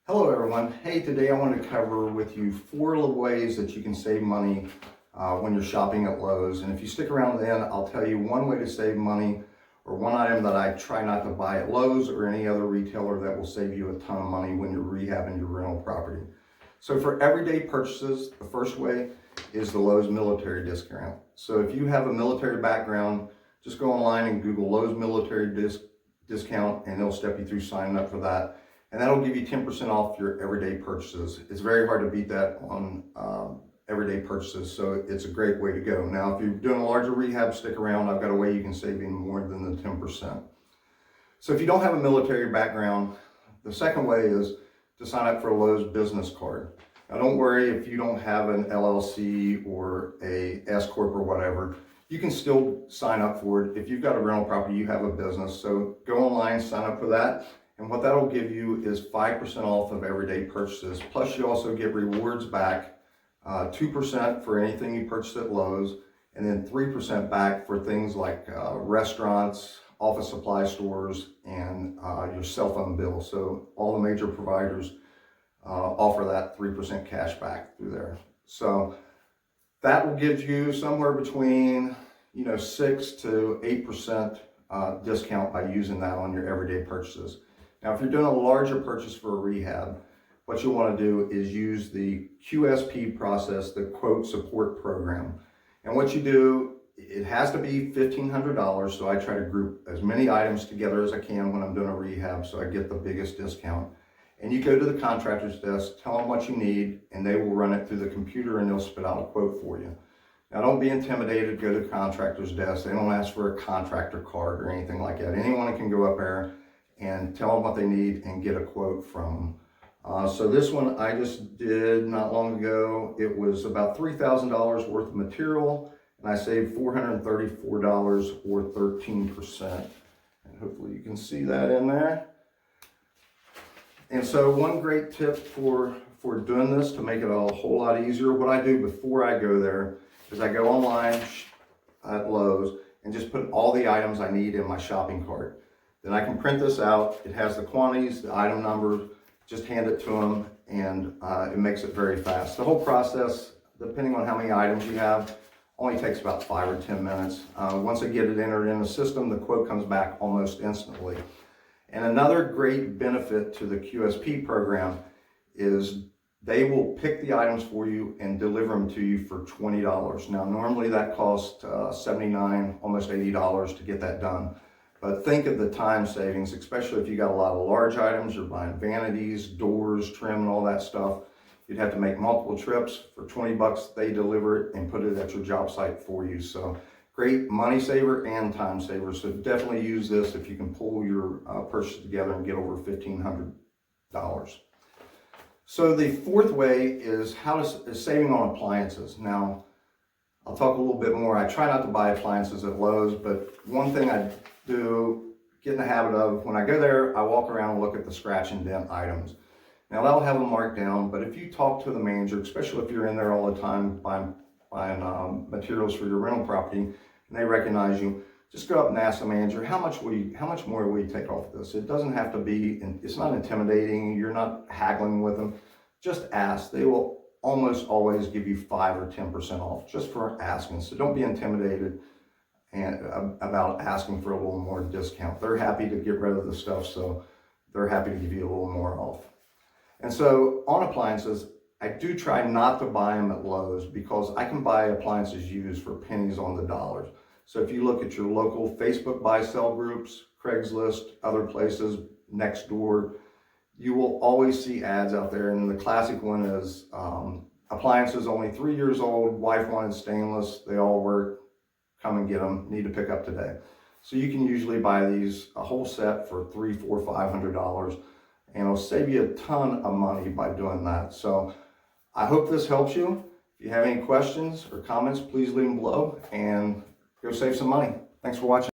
Hello everyone. Hey, today I want to cover with you 4 ways that you can save money when you're shopping at Lowe's. And if you stick around to the end, I'll tell you one way to save money or one item that I try not to buy at Lowe's or any other retailer that will save you a ton of money when you're rehabbing your rental property. So for everyday purchases, the first way is the Lowe's military discount. So if you have a military background, just go online and Google Lowe's military discount and they'll step you through signing up for that. And that'll give you 10% off your everyday purchases. It's very hard to beat that on everyday purchases, so it's a great way to go. Now, if you're doing a larger rehab, stick around. I've got a way you can save even more than the 10%. So if you don't have a military background, the second way is to sign up for a Lowe's business card. Now, don't worry if you don't have an LLC or a S Corp or whatever. You can still sign up for it. If you've got a rental property, you have a business. So go online, sign up for that. And what that'll give you is 5% off of everyday purchases. Plus you also get rewards back, 2% for anything you purchase at Lowe's, and then 3% back for things like restaurants, office supply stores, and your cell phone bill. So all the major providers offer that 3% cash back through there. So that will give you somewhere between 6 to 8% discount by using that on your everyday purchases. Now, if you're doing a larger purchase for a rehab, what you'll want to do is use the QSP process, the quote support program. And what you do, it has to be $1,500, so I try to group as many items together as I can when I'm doing a rehab so I get the biggest discount. And you go to the contractor's desk, tell them what you need, and they will run it through the computer and they'll spit out a quote for you. Now, don't be intimidated, go to the contractor's desk. They don't ask for a contractor card or anything like that. Anyone can go up there and tell them what they need and get a quote from them. So this one I just did not long ago. It was about $3,000 worth of material and I saved $434 or 13%. And hopefully you can see that in there. And so one great tip for doing this to make it a whole lot easier, what I do before I go there is I go online at Lowe's and just put all the items I need in my shopping cart. Then I can print this out. It has the quantities, the item numbers, just hand it to them, and it makes it very fast. The whole process, depending on how many items you have, only takes about 5 or 10 minutes. Once I get it entered in the system, the quote comes back almost instantly. And another great benefit to the QSP program is they will pick the items for you and deliver them to you for $20. Now, normally that costs $79, almost $80 to get that done. But think of the time savings, especially if you got a lot of large items, you're buying vanities, doors, trim, and all that stuff. You'd have to make multiple trips. For 20 bucks, they deliver it and put it at your job site for you. So great money saver and time saver. So definitely use this if you can pull your purchase together and get over $1,500. So the fourth way is saving on appliances. Now, I'll talk a little bit more. I try not to buy appliances at Lowe's, but one thing I do get in the habit of, when I go there, I walk around and look at the scratch and dent items. Now that'll have them marked down, but if you talk to the manager, especially if you're in there all the time buying materials for your rental property, and they recognize you, just go up and ask the manager, how much more will you take off of this? It doesn't have to be, it's not intimidating, you're not haggling with them. Just ask. They will almost always give you 5 or 10% off just for asking. So don't be intimidated about asking for a little more discount. They're happy to get rid of the stuff, so they're happy to give you a little more off. And so on appliances, I do try not to buy them at Lowe's because I can buy appliances used for pennies on the dollars. So if you look at your local Facebook buy-sell groups, Craigslist, other places, Nextdoor, you will always see ads out there. And the classic one is appliances only 3 years old, wife wanted stainless, they all work, come and get them, need to pick up today. So you can usually buy these, a whole set for $300, $400, $500, and it'll save you a ton of money by doing that. So I hope this helps you. If you have any questions or comments, please leave them below and go save some money. Thanks for watching.